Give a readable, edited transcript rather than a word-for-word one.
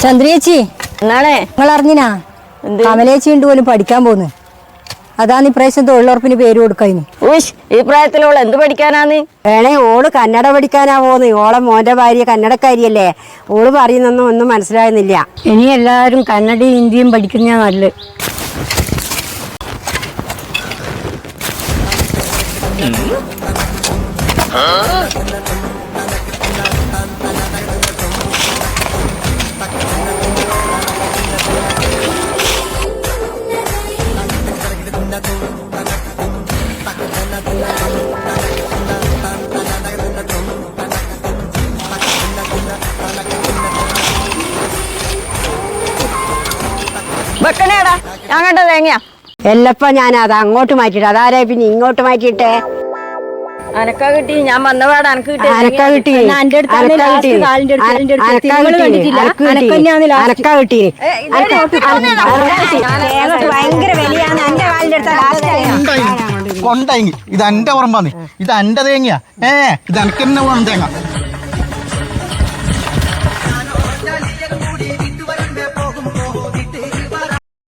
ചന്ദ്രേച്ചി എന്നാണേ നിങ്ങൾ അറിഞ്ഞിനാ കമലേച്ചി ഉണ്ട് പോലും പഠിക്കാൻ പോന്ന്. അതാണ് ഇപ്രാവശ്യം തൊഴിലുറപ്പിന് പേര് കൊടുക്കായിന്. ഈ പ്രായത്തിലുള്ള എന്ത് പഠിക്കാനാന്ന്? വേണേ ഓള് കന്നഡ പഠിക്കാനാ പോന്ന്. ഓളെ മോന്റെ ഭാര്യ കന്നഡക്കാരിയല്ലേ. ഓള് പറയുന്നൊന്നും ഒന്നും മനസ്സിലാകുന്നില്ല. ഇനി എല്ലാരും കന്നഡയും ഹിന്ദിയും പഠിക്കുന്ന നല്ലത്. വെക്കണേടാ, ഞാൻ കണ്ട തേങ്ങയാ. എല്ലപ്പ ഞാൻ അത് അങ്ങോട്ട് മാറ്റിട്ട് അതാരാ പിന്നെ ഇങ്ങോട്ട് മാറ്റിയിട്ടേ. അനക്കാ കിട്ടി, ഞാൻ വന്നപാട് അനക്ക് കിട്ടി. അനക്കാ കിട്ടി, അനക്കാ കിട്ടി, അനക്കാ കിട്ടി. ഭയങ്കര വിലയാണ് എന്റെ കാലിന്റെ അടുത്ത. കൊണ്ടായി ഇത് എന്റെ പറമ്പാന്ന്, ഇത് എന്റെ തേങ്ങയാ. ഇത് എനക്ക് തന്നെ വേണം തേങ്ങ.